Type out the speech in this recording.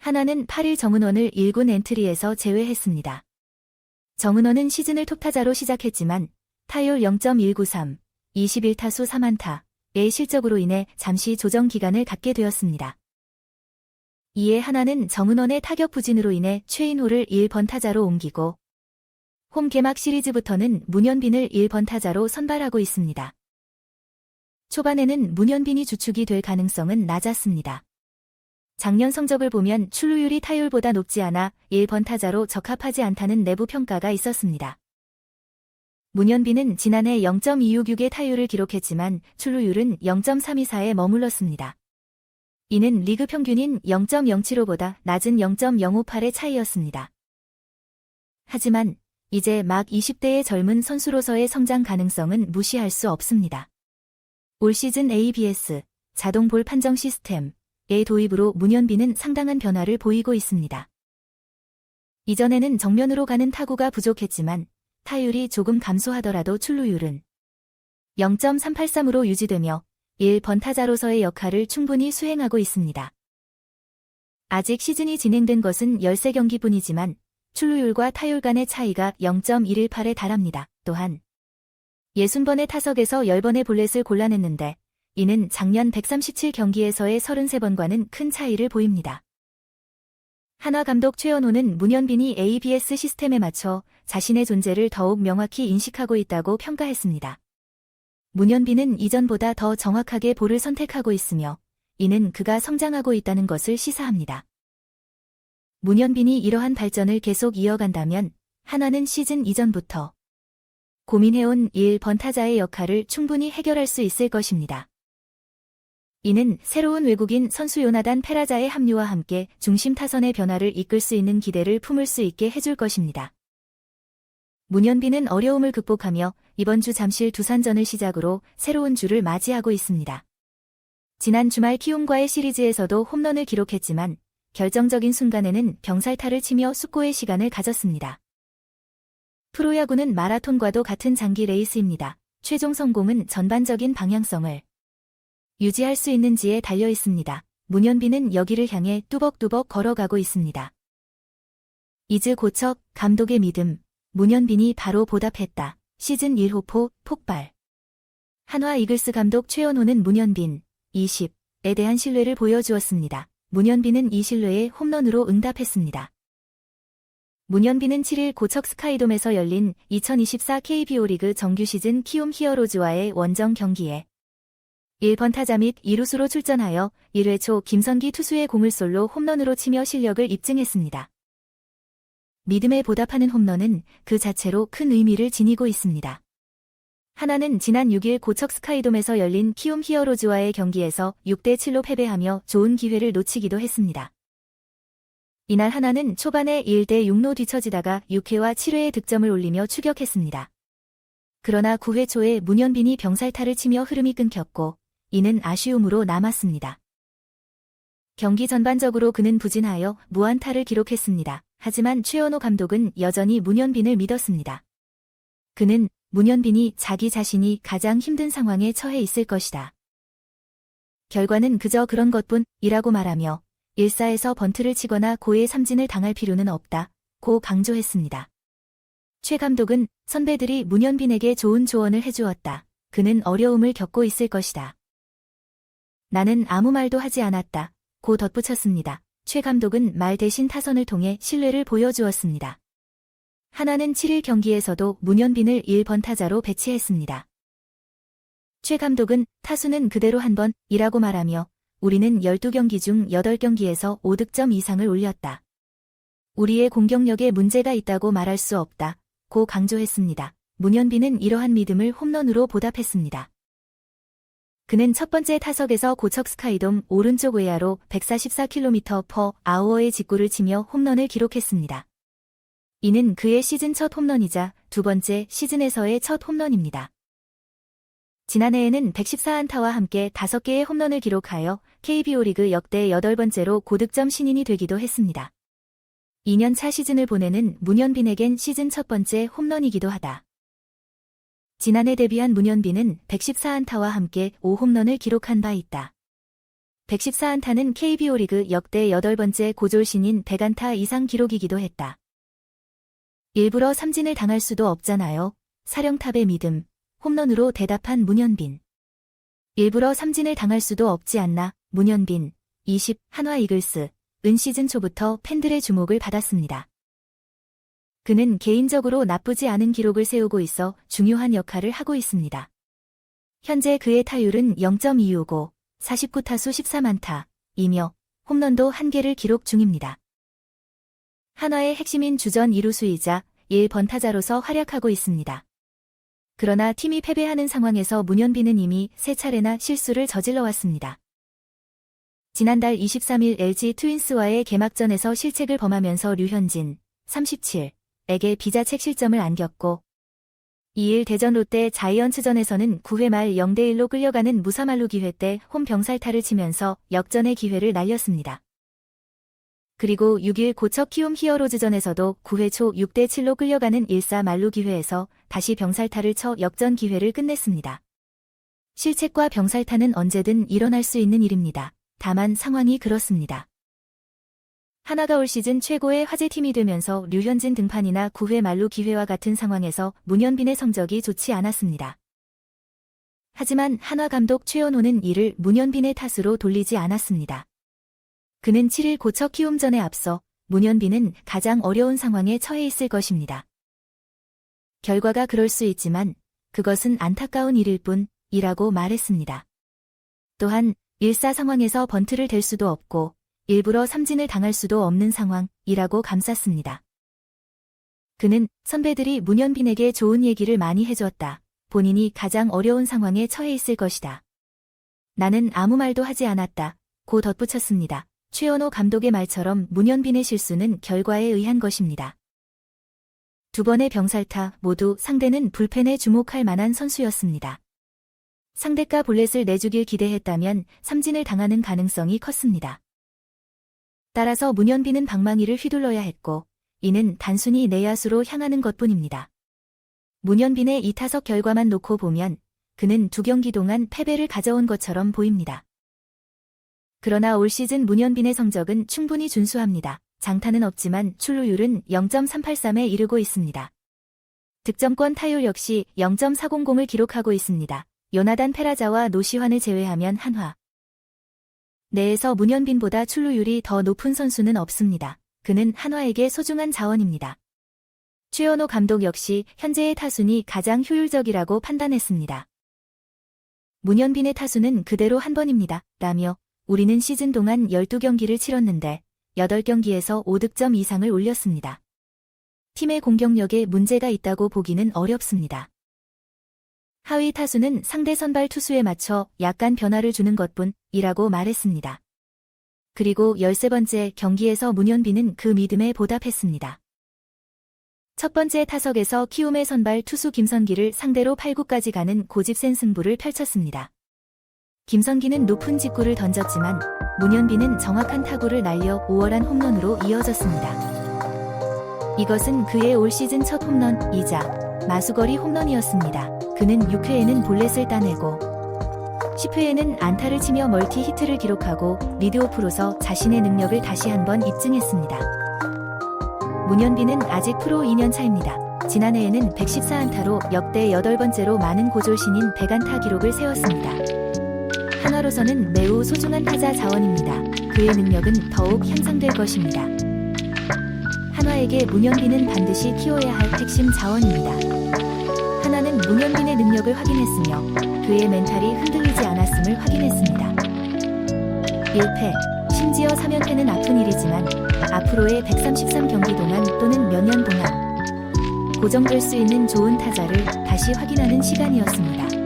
한화는 8일 정은원을 1군 엔트리에서 제외했습니다. 정은원은 시즌을 톱타자로 시작했지만 타율 0.193, 21타수 3안타의 실적으로 인해 잠시 조정 기간을 갖게 되었습니다. 이에 한화는 정은원의 타격 부진으로 인해 최인호를 1번 타자로 옮기고 홈 개막 시리즈부터는 문현빈을 1번 타자로 선발하고 있습니다. 초반에는 문현빈이 주축이 될 가능성은 낮았습니다. 작년 성적을 보면 출루율이 타율보다 높지 않아 1번 타자로 적합하지 않다는 내부 평가가 있었습니다. 문현빈은 지난해 0.266의 타율을 기록했지만 출루율은 0.324에 머물렀습니다. 이는 리그 평균인 0.075보다 낮은 0.058의 차이였습니다. 하지만 이제 막 20대의 젊은 선수로서의 성장 가능성은 무시할 수 없습니다. 올 시즌 ABS, 자동 볼 판정 시스템의 도입으로 문현빈은 상당한 변화를 보이고 있습니다. 이전에는 정면으로 가는 타구가 부족했지만 타율이 조금 감소하더라도 출루율은 0.383으로 유지되며 1번 타자로서의 역할을 충분히 수행하고 있습니다. 아직 시즌이 진행된 것은 13경기뿐이지만 출루율과 타율 간의 차이가 0.118에 달합니다. 또한 60번의 타석에서 10번의 볼넷을 골라냈는데 이는 작년 137경기에서의 33번과는 큰 차이를 보입니다. 한화 감독 최연호는 문현빈이 ABS 시스템에 맞춰 자신의 존재를 더욱 명확히 인식하고 있다고 평가했습니다. 문현빈은 이전보다 더 정확하게 볼을 선택하고 있으며 이는 그가 성장하고 있다는 것을 시사합니다. 문현빈이 이러한 발전을 계속 이어간다면 한화는 시즌 이전부터 고민해온 1번 타자의 역할을 충분히 해결할 수 있을 것입니다. 이는 새로운 외국인 선수 요나단 페라자의 합류와 함께 중심 타선의 변화를 이끌 수 있는 기대를 품을 수 있게 해줄 것입니다. 문현빈은 어려움을 극복하며 이번 주 잠실 두산전을 시작으로 새로운 주를 맞이하고 있습니다. 지난 주말 키움과의 시리즈에서도 홈런을 기록했지만 결정적인 순간에는 병살타를 치며 숙고의 시간을 가졌습니다. 프로야구는 마라톤과도 같은 장기 레이스입니다. 최종 성공은 전반적인 방향성을 유지할 수 있는지에 달려 있습니다. 문현빈은 여기를 향해 뚜벅뚜벅 걸어가고 있습니다. 이즈 고척 감독의 믿음, 문현빈이 바로 보답했다. 시즌 1호포 폭발. 한화 이글스 감독 최연호는 문현빈 20에 대한 신뢰를 보여주었습니다. 문현빈은 이 신뢰에 홈런으로 응답했습니다. 문현빈은 7일 고척 스카이돔에서 열린 2024 KBO 리그 정규 시즌 키움 히어로즈와의 원정 경기에 1번 타자 및 2루수로 출전하여 1회 초 김선기 투수의 공을 솔로 홈런으로 치며 실력을 입증했습니다. 믿음에 보답하는 홈런은 그 자체로 큰 의미를 지니고 있습니다. 한화는 지난 6일 고척 스카이돔에서 열린 키움 히어로즈와의 경기에서 6대7로 패배하며 좋은 기회를 놓치기도 했습니다. 이날 한화는 초반에 1대6로 뒤처지다가 6회와 7회에 득점을 올리며 추격했습니다. 그러나 9회 초에 문현빈이 병살타를 치며 흐름이 끊겼고 이는 아쉬움으로 남았습니다. 경기 전반적으로 그는 부진하여 무안타를 기록했습니다. 하지만 최연호 감독은 여전히 문현빈을 믿었습니다. 그는 문현빈이 자기 자신이 가장 힘든 상황에 처해 있을 것이다. 결과는 그저 그런 것뿐이라고 말하며 1사에서 번트를 치거나 고의 삼진을 당할 필요는 없다 고 강조했습니다. 최 감독은 선배들이 문현빈에게 좋은 조언을 해주었다. 그는 어려움을 겪고 있을 것이다. 나는 아무 말도 하지 않았다 고 덧붙였습니다. 최 감독은 말 대신 타선을 통해 신뢰를 보여주었습니다. 한화는 7일 경기에서도 문현빈을 1번 타자로 배치했습니다. 최 감독은 타수는 그대로 한 번이라고 말하며 우리는 12경기 중 8경기에서 5득점 이상을 올렸다. 우리의 공격력에 문제가 있다고 말할 수 없다 고 강조했습니다. 문현빈은 이러한 믿음을 홈런으로 보답했습니다. 그는 첫 번째 타석에서 고척 스카이돔 오른쪽 외야로 144km/h의 직구를 치며 홈런을 기록했습니다. 이는 그의 시즌 첫 홈런이자 두 번째 시즌에서의 첫 홈런입니다. 지난해에는 114안타와 함께 5개의 홈런을 기록하여 KBO 리그 역대 8번째로 고득점 신인이 되기도 했습니다. 2년차 시즌을 보내는 문현빈에겐 시즌 첫 번째 홈런이기도 하다. 지난해 데뷔한 문현빈은 114안타와 함께 5홈런을 기록한 바 있다. 114안타는 KBO 리그 역대 8번째 고졸신인 100안타 이상 기록이기도 했다. 일부러 삼진을 당할 수도 없잖아요. 사령탑의 믿음, 홈런으로 대답한 문현빈. 일부러 삼진을 당할 수도 없지 않나. 문현빈, 20, 한화 이글스, 은 시즌 초부터 팬들의 주목을 받았습니다. 그는 개인적으로 나쁘지 않은 기록을 세우고 있어 중요한 역할을 하고 있습니다. 현재 그의 타율은 0.255, 49타수 13안타, 이며 홈런도 1개를 기록 중입니다. 한화의 핵심인 주전 2루수이자 1번타자로서 활약하고 있습니다. 그러나 팀이 패배하는 상황에서 문현빈은 이미 3차례나 실수를 저질러 왔습니다. 지난달 23일 LG 트윈스와의 개막전에서 실책을 범하면서 류현진, 37에게 비자책 실점을 안겼고 2일 대전 롯데 자이언츠전에서는 9회 말 0대1로 끌려가는 무사말루 기회 때 홈 병살타를 치면서 역전의 기회를 날렸습니다. 그리고 6일 고척 키움 히어로즈전에서도 9회 초 6대7로 끌려가는 1사 말루 기회에서 다시 병살타를 쳐 역전 기회를 끝냈습니다. 실책과 병살타는 언제든 일어날 수 있는 일입니다. 다만 상황이 그렇습니다. 하나가 올 시즌 최고의 화제팀이 되면서 류현진 등판이나 9회 말루 기회와 같은 상황에서 문현빈의 성적이 좋지 않았습니다. 하지만 한화 감독 최연호는 이를 문현빈의 탓으로 돌리지 않았습니다. 그는 7일 고척 키움전에 앞서 문현빈은 가장 어려운 상황에 처해 있을 것입니다. 결과가 그럴 수 있지만 그것은 안타까운 일일 뿐이라고 말했습니다. 또한 1사 상황에서 번트를 댈 수도 없고 일부러 삼진을 당할 수도 없는 상황이라고 감쌌습니다. 그는 선배들이 문현빈에게 좋은 얘기를 많이 해줬다. 본인이 가장 어려운 상황에 처해 있을 것이다. 나는 아무 말도 하지 않았다. 고 덧붙였습니다. 최연호 감독의 말처럼 문현빈의 실수는 결과에 의한 것입니다. 두 번의 병살타 모두 상대는 불펜에 주목할 만한 선수였습니다. 상대가 볼넷을 내주길 기대했다면 삼진을 당하는 가능성이 컸습니다. 따라서 문현빈은 방망이를 휘둘러야 했고 이는 단순히 내야수로 향하는 것뿐입니다. 문현빈의 이 타석 결과만 놓고 보면 그는 2경기 동안 패배를 가져온 것처럼 보입니다. 그러나 올 시즌 문현빈의 성적은 충분히 준수합니다. 장타는 없지만 출루율은 0.383에 이르고 있습니다. 득점권 타율 역시 0.400을 기록하고 있습니다. 요나단 페라자와 노시환을 제외하면 한화 내에서 문현빈보다 출루율이 더 높은 선수는 없습니다. 그는 한화에게 소중한 자원입니다. 최연호 감독 역시 현재의 타순이 가장 효율적이라고 판단했습니다. 문현빈의 타수는 그대로 한 번입니다. 라며 우리는 시즌 동안 12경기를 치렀는데 8경기에서 5득점 이상을 올렸습니다. 팀의 공격력에 문제가 있다고 보기는 어렵습니다. 하위 타수는 상대 선발 투수에 맞춰 약간 변화를 주는 것뿐이라고 말했습니다. 그리고 13번째 경기에서 문현빈은 그 믿음에 보답했습니다. 첫 번째 타석에서 키움의 선발 투수 김선기를 상대로 8구까지 가는 고집센 승부를 펼쳤습니다. 김선기는 높은 직구를 던졌지만 문현빈은 정확한 타구를 날려 5월한 홈런으로 이어졌습니다. 이것은 그의 올 시즌 첫 홈런이자 마수거리 홈런이었습니다. 그는 6회에는 볼넷을 따내고 10회에는 안타를 치며 멀티 히트를 기록하고 리드오프로서 자신의 능력을 다시 한번 입증했습니다. 문현빈은 아직 프로 2년 차입니다. 지난해에는 114안타로 역대 8번째로 많은 고졸신인 100안타 기록을 세웠습니다. 한화로서는 매우 소중한 타자 자원입니다. 그의 능력은 더욱 향상될 것입니다. 한화에게 문현빈은 반드시 키워야 할 핵심 자원입니다. 하나는 문현빈의 능력을 확인했으며 그의 멘탈이 흔들리지 않았음을 확인했습니다. 1패, 심지어 3연패는 아픈 일이지만 앞으로의 133경기 동안 또는 몇 년 동안 고정될 수 있는 좋은 타자를 다시 확인하는 시간이었습니다.